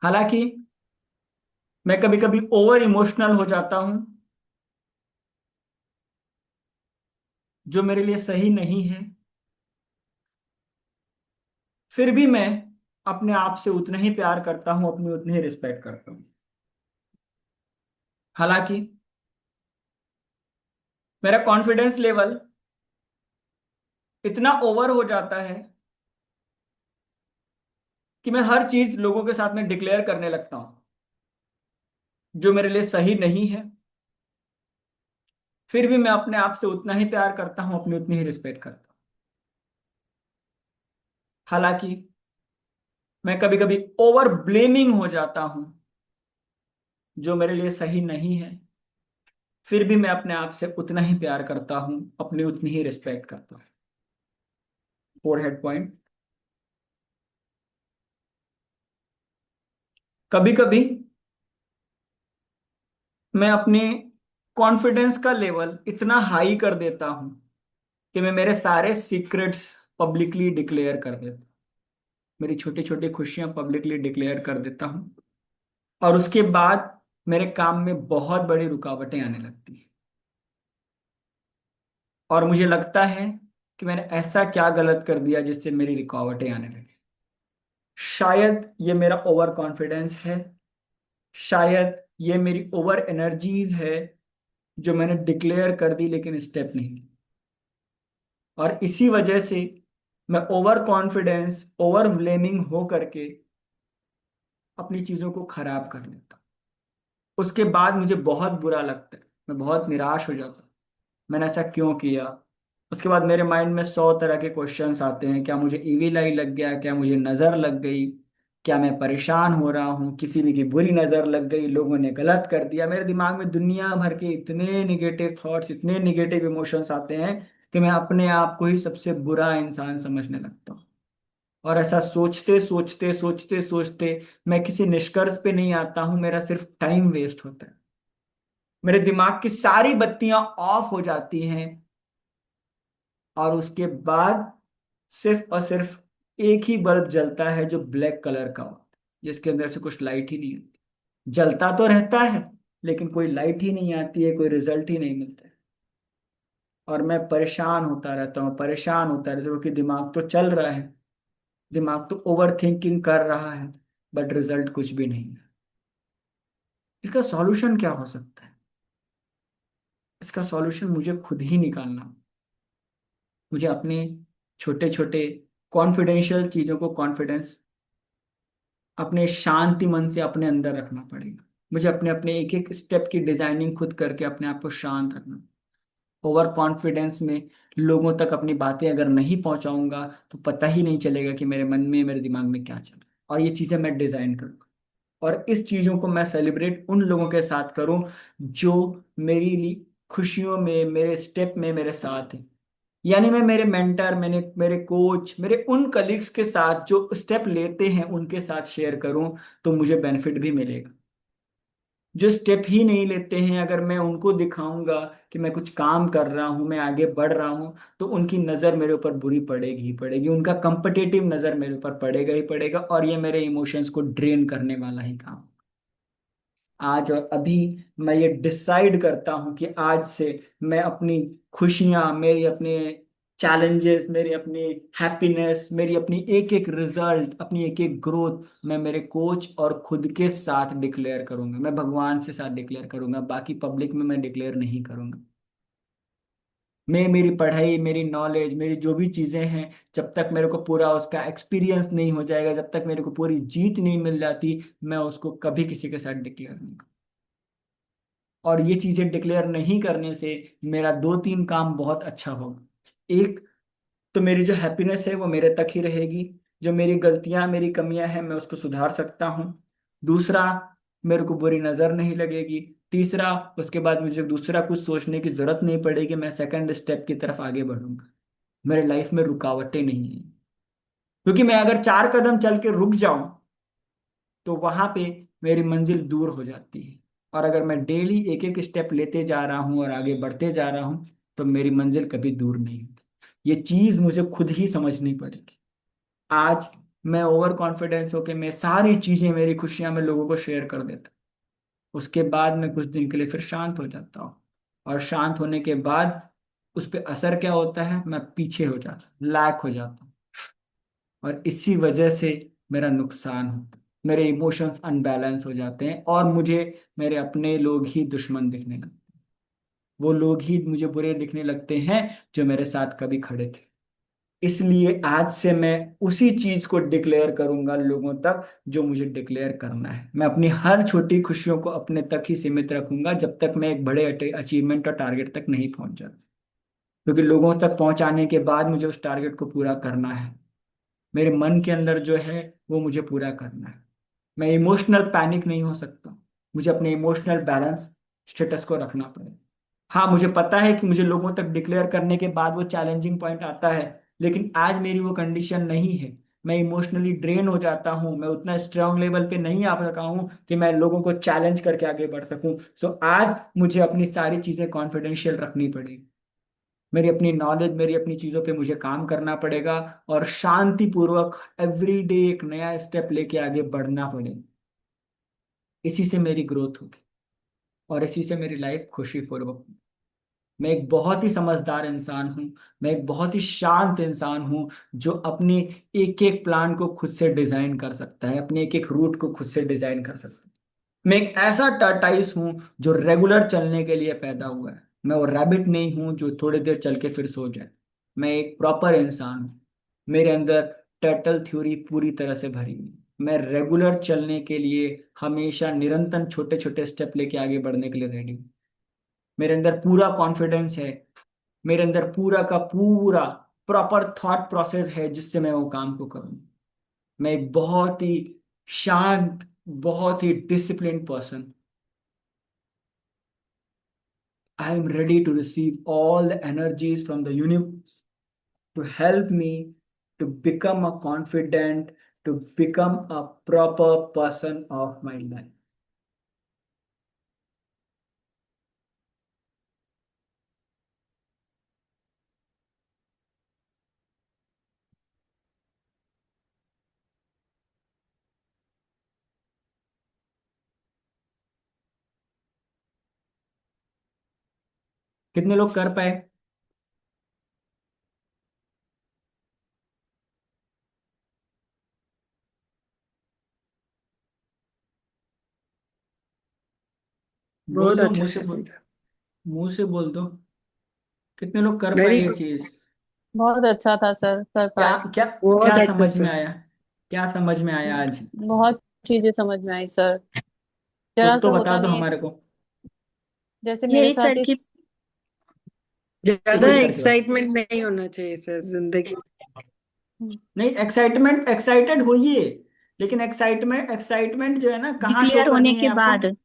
हालांकि मैं कभी कभी ओवर इमोशनल हो जाता हूं, जो मेरे लिए सही नहीं है। फिर भी मैं अपने आप से उतना ही प्यार करता हूं, अपनी उतनी ही रिस्पेक्ट करता हूं। हालांकि मेरा कॉन्फिडेंस लेवल इतना ओवर हो जाता है कि मैं हर चीज लोगों के साथ में डिक्लेयर करने लगता हूं, जो मेरे लिए सही नहीं है। फिर भी मैं अपने आप से उतना ही प्यार करता हूं, अपनी उतनी ही रिस्पेक्ट करता हूं। हालांकि मैं कभी कभी ओवर ब्लेमिंग हो जाता हूं, जो मेरे लिए सही नहीं है। फिर भी मैं अपने आप से उतना ही प्यार करता हूं, अपनी उतनी ही रिस्पेक्ट करता हूं। Four head point. कभी कभी मैं अपने कॉन्फिडेंस का लेवल इतना हाई कर देता हूं कि मैं मेरे सारे सीक्रेट्स पब्लिकली डिक्लेयर कर देता हूं। मेरी छोटी छोटी खुशियां पब्लिकली डिक्लेयर कर देता हूं। और उसके बाद मेरे काम में बहुत बड़ी रुकावटें आने लगती हैं। और मुझे लगता है कि मैंने ऐसा क्या गलत कर दिया जिससे मेरी रुकावटें आने लगी। शायद ये मेरा ओवर कॉन्फिडेंस है। शायद ये मेरी ओवर एनर्जीज है, जो मैंने डिक्लेयर कर दी लेकिन स्टेप नहीं ली। और इसी वजह से मैं ओवर कॉन्फिडेंस, ओवर ब्लेमिंग हो करके अपनी चीजों को खराब कर लेता हूँ। उसके बाद मुझे बहुत बुरा लगता है, मैं बहुत निराश हो जाता हूँ। मैंने ऐसा क्यों किया? उसके बाद मेरे माइंड में 100 तरह के क्वेश्चंस आते हैं। क्या मुझे ईविल आई लग गया? क्या मुझे नजर लग गई? क्या मैं परेशान हो रहा हूँ? किसी ने की बुरी नजर लग गई? लोगों ने गलत कर दिया? मेरे दिमाग में दुनिया भर के इतने निगेटिव थॉट्स, इतने निगेटिव इमोशंस आते हैं कि मैं अपने आप को ही सबसे बुरा इंसान समझने लगता हूँ। और ऐसा सोचते सोचते सोचते सोचते मैं किसी निष्कर्ष पे नहीं आता हूँ। मेरा सिर्फ टाइम वेस्ट होता है। मेरे दिमाग की सारी बत्तियां ऑफ हो जाती हैं। और उसके बाद सिर्फ और सिर्फ एक ही बल्ब जलता है, जो ब्लैक कलर का होता है, जिसके अंदर से कुछ लाइट ही नहीं आती। जलता तो रहता है लेकिन कोई लाइट ही नहीं आती है, कोई रिजल्ट ही नहीं मिलता है। और मैं परेशान होता रहता हूँ, परेशान होता रहता हूँ, क्योंकि दिमाग तो चल रहा है, दिमाग तो ओवर थिंकिंग कर रहा है, बट रिजल्ट कुछ भी नहीं है। इसका सॉल्यूशन क्या हो सकता है? इसका सॉल्यूशन मुझे खुद ही निकालना। मुझे अपने छोटे छोटे कॉन्फिडेंशियल चीजों को कॉन्फिडेंस अपने शांति मन से अपने अंदर रखना पड़ेगा। मुझे अपने अपने एक एक स्टेप की डिजाइनिंग खुद करके अपने आप को शांत रखना। ओवर कॉन्फिडेंस में लोगों तक अपनी बातें अगर नहीं पहुंचाऊंगा तो पता ही नहीं चलेगा कि मेरे मन में, मेरे दिमाग में क्या चल रहा है। और ये चीजें मैं डिजाइन करूंगा। और इस चीजों को मैं सेलिब्रेट उन लोगों के साथ करूं जो मेरी खुशियों में, मेरे स्टेप में मेरे साथ हैं। यानी मैं मेरे मेंटर, मैंने मेरे कोच, मेरे उन कलीग्स के साथ जो स्टेप लेते हैं उनके साथ शेयर करूं, तो मुझे बेनिफिट भी मिलेगा। जो स्टेप ही नहीं लेते हैं, अगर मैं उनको दिखाऊंगा कि मैं कुछ काम कर रहा हूं, मैं आगे बढ़ रहा हूं, तो उनकी नज़र मेरे ऊपर बुरी पड़ेगी ही पड़ेगी। उनका कंपटेटिव नज़र मेरे ऊपर पड़ेगा ही पड़ेगा, और ये मेरे इमोशंस को ड्रेन करने वाला ही काम। आज और अभी मैं ये डिसाइड करता हूं कि आज से मैं अपनी खुशियां, मेरी अपने चैलेंजेस, मेरी अपनी हैप्पीनेस, मेरी अपनी एक एक रिजल्ट, अपनी एक एक ग्रोथ मैं मेरे कोच और खुद के साथ डिक्लेयर करूंगा। मैं भगवान से साथ डिक्लेयर करूंगा, बाकी पब्लिक में मैं डिक्लेयर नहीं करूंगा। मैं मेरी पढ़ाई, मेरी नॉलेज, मेरी जो भी चीजें हैं, जब तक मेरे को पूरा उसका एक्सपीरियंस नहीं हो जाएगा, जब तक मेरे को पूरी जीत नहीं मिल जाती, मैं उसको कभी किसी के साथ डिक्लेयर नहीं। और ये चीजें डिक्लेयर नहीं करने से मेरा दो तीन काम बहुत अच्छा होगा। एक, तो मेरी जो हैप्पीनेस है वो मेरे तक ही रहेगी। जो मेरी गलतियां, मेरी कमियां हैं, मैं उसको सुधार सकता हूँ। दूसरा, मेरे को बुरी नजर नहीं लगेगी। तीसरा, उसके बाद मुझे दूसरा कुछ सोचने की जरूरत नहीं पड़ेगी, मैं सेकंड स्टेप की तरफ आगे बढ़ूंगा। मेरे लाइफ में रुकावटें नहीं है, क्योंकि मैं अगर 4 कदम चल के रुक जाऊं तो वहां पे मेरी मंजिल दूर हो जाती है। और अगर मैं डेली एक एक स्टेप लेते जा रहा हूं और आगे बढ़ते जा रहा हूं, तो मेरी मंजिल कभी दूर नहीं होगी। ये चीज मुझे खुद ही समझनी पड़ेगी। आज मैं ओवर कॉन्फिडेंस होके मैं सारी चीजें, मेरी खुशियां मैं लोगों को शेयर कर देता। उसके बाद मैं कुछ दिन के लिए फिर शांत हो जाता हूँ। और शांत होने के बाद उस पर असर क्या होता है, मैं पीछे हो जाता हूँ, लैक हो जाता हूँ। और इसी वजह से मेरा नुकसान होता है, मेरे इमोशंस अनबैलेंस हो जाते हैं और मुझे मेरे अपने लोग ही दुश्मन दिखने लगते हैं। वो लोग ही मुझे बुरे दिखने लगते हैं जो मेरे साथ कभी खड़े थे। इसलिए आज से मैं उसी चीज को डिक्लेयर करूंगा लोगों तक जो मुझे डिक्लेयर करना है। मैं अपनी हर छोटी खुशियों को अपने तक ही सीमित रखूंगा जब तक मैं एक बड़े अचीवमेंट और टारगेट तक नहीं पहुंच जाता। क्योंकि लोगों तक पहुंचाने के बाद मुझे उस टारगेट को पूरा करना है। मेरे मन के अंदर जो है वो मुझे पूरा करना है। मैं इमोशनल पैनिक नहीं हो सकता। मुझे अपने इमोशनल बैलेंस स्टेटस को रखना पड़ेगा। हाँ, मुझे पता है कि मुझे लोगों तक डिक्लेयर करने के बाद वो चैलेंजिंग पॉइंट आता है, लेकिन आज मेरी वो कंडीशन नहीं है। मैं इमोशनली ड्रेन हो जाता हूँ, मैं उतना स्ट्रांग लेवल पे नहीं आ सका हूँ कि मैं लोगों को चैलेंज करके आगे बढ़ सकूं। सो आज मुझे अपनी सारी चीजें कॉन्फिडेंशियल रखनी पड़ेगी। मेरी अपनी नॉलेज, मेरी अपनी चीजों पे मुझे काम करना पड़ेगा और शांतिपूर्वक एवरीडे एक नया स्टेप लेके आगे बढ़ना पड़ेगा। इसी से मेरी ग्रोथ होगी और इसी से मेरी लाइफ खुशीपूर्वक होगी। मैं एक बहुत ही समझदार इंसान हूँ। मैं एक बहुत ही शांत इंसान हूँ जो अपने एक एक प्लान को खुद से डिजाइन कर सकता है, अपने एक एक रूट को खुद से डिजाइन कर सकता है। मैं एक ऐसा टर्टाइस हूँ जो रेगुलर चलने के लिए पैदा हुआ है। मैं वो रैबिट नहीं हूँ जो थोड़ी देर चल के फिर सो जाए। मैं एक प्रॉपर इंसान हूँ। मेरे अंदर टर्टल थ्योरी पूरी तरह से भरी हुई है। मैं रेगुलर चलने के लिए हमेशा निरंतर छोटे छोटे स्टेप लेके आगे बढ़ने के लिए रेडी हूँ। मेरे अंदर पूरा कॉन्फिडेंस है। मेरे अंदर पूरा का पूरा प्रॉपर थॉट प्रोसेस है जिससे मैं वो काम को करूँ। मैं एक बहुत ही शांत, बहुत ही disciplined person. I am ready to receive all the energies from the universe to help me to become a confident, to become a proper person of my life. कितने लोग कर पाए? बोल बहुत दो, अच्छा मुंह से सेशन बोल, था। मुंह से बोल दो। कितने लोग कर पाए वेरी ये गुड। चीज? बहुत अच्छा था सर, कर क्या पाए। क्या बहुत क्या अच्छा समझ में सर। आया? क्या समझ में आया आज? बहुत चीजें समझ में आई सर। कुछ जरा तो सा बता होता दो नहीं है, हमारे को। जैसे मेरे यही साथ सर इस। की एक ज्यादा एक करके बताओ। एक्साइटमेंट नहीं होना चाहिए सर जिंदगी नहीं, एक्साइटमेंट, एक्साइटेड होइए, लेकिन एक्साइटमेंट, एक्साइटमेंट जो है ना, कहाँ शो डिक्लेयर होने करनी है के आपको? बाद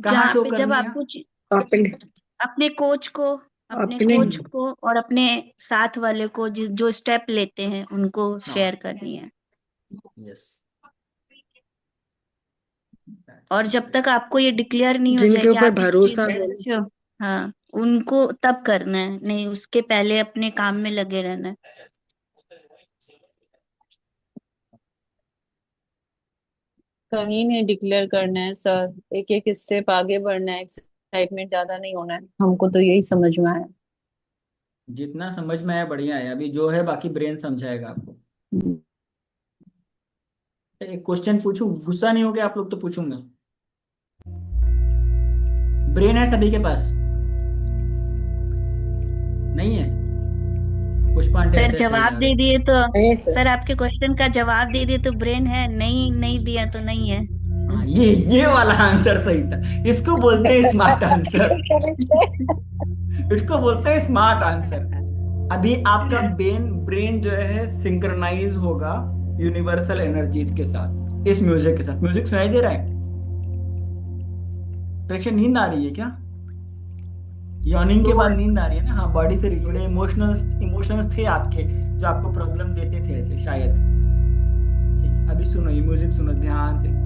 कहाँ जहाँ शो पे जब करनी है? आप कुछ में। अपने अपने कोच को अपने अपने कोच को और अपने साथ वाले को जो स्टेप लेते हैं उनको शेयर हाँ, करनी है। यस, दैट्स और जब करेक्ट। तक आपको ये डिक्लेयर नहीं हो जाए जिनके कि ऊपर आप इस चीज भरोसा में है। अच्छे हो, हाँ, उनको तब करना है, नहीं उसके पहले अपने काम में लगे रहना है। कहीं नहीं डिक्लेयर करना है सर, एक एक स्टेप आगे बढ़ना है, एक्साइटमेंट ज्यादा नहीं होना है, हमको तो यही समझ में आया। जितना समझ में आया बढ़िया है, अभी जो है बाकी ब्रेन समझाएगा आपको। एक क्वेश्चन पूछूं, गुस्सा नहीं हो गया आप लोग तो पूछूंगा। ब्रेन है सभी के पास? नहीं है? पुष्पांडे सर ऐसे ऐसे ही जवाब जा रहे दे हैं। दिए तो, है सर। सर आपके क्वेश्चन का जवाब दे दिए तो ब्रेन है, नहीं नहीं दिया तो नहीं है। हाँ, ये वाला आंसर सही था। इसको बोलते हैं स्मार्ट आंसर। इसको बोलते हैं स्मार्ट आंसर। अभी आपका ब्रेन ब्रेन जो है सिंक्रोनाइज होगा यूनिवर्सल एनर्जीज के साथ, इस म्यूजिक के साथ। म्यूजिक सुनाई दे रहा है? प्रेक्षक, नींद आ रही है क्या? यॉर्निंग के बाद नींद आ रही है ना? हाँ, बॉडी से रिलेटेड इमोशनल्स, इमोशंस थे आपके जो आपको प्रॉब्लम देते थे ऐसे शायद। ठीक है, अभी सुनो, ये म्यूजिक सुनो ध्यान से।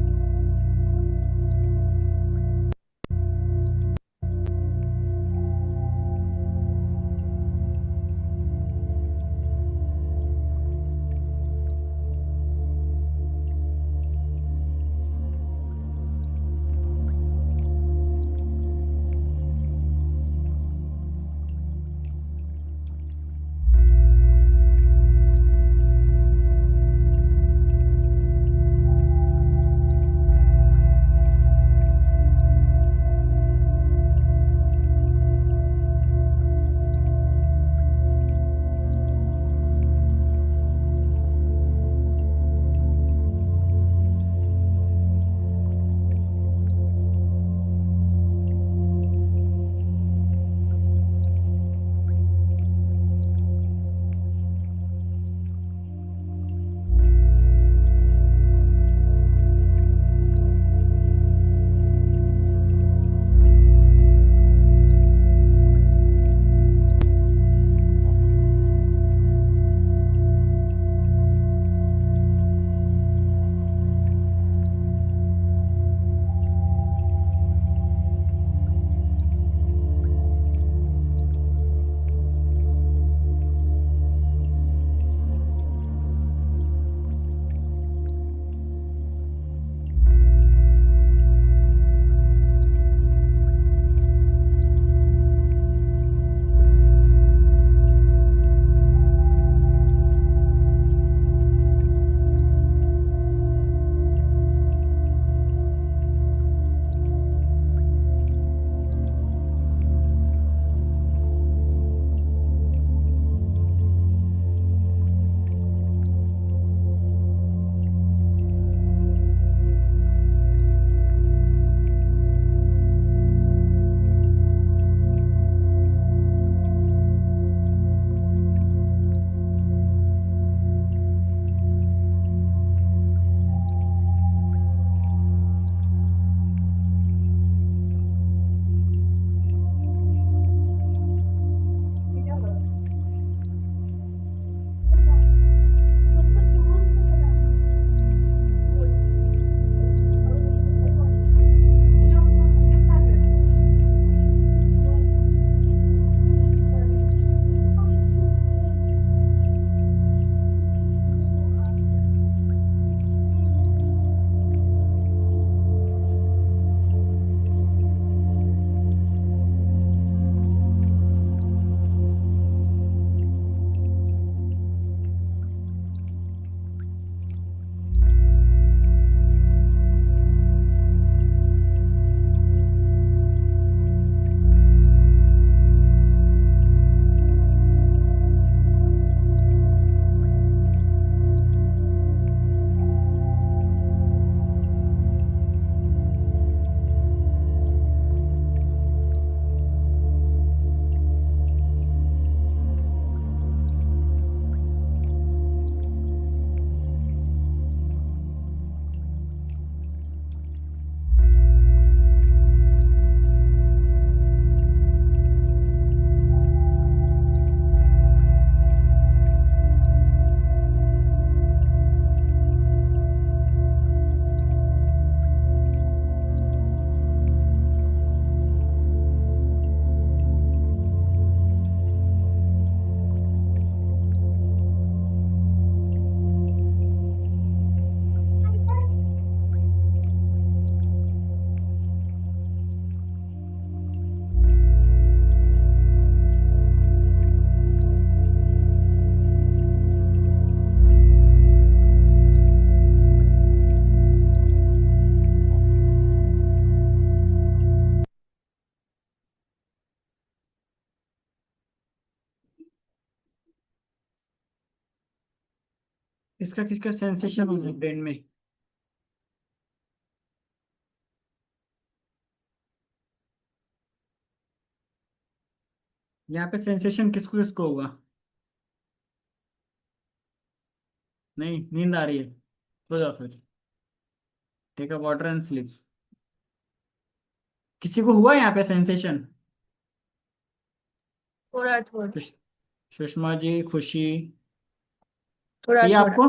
इसका किसका सेंसेशन हो ब्रेन में? यहाँ पे सेंसेशन किसको किसको होगा? नहीं, नींद आ रही है, सो जाओ फिर, take a water and sleep. किसी को हुआ यहाँ पे सेंसेशन? थोड़ा थोड़ा सुषमा जी, खुशी, थोड़ा ये थोड़ा। आपको?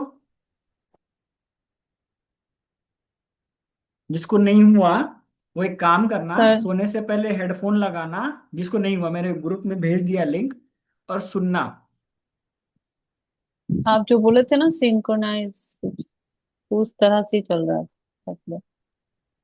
जिसको नहीं हुआ वो एक काम करना, सर सोने से पहले हेडफोन लगाना। जिसको नहीं हुआ मैंने ग्रुप में भेज दिया लिंक, और सुनना। आप जो बोले थे ना सिंक्रोनाइज, उस तरह से ही चल रहा था सब लोग।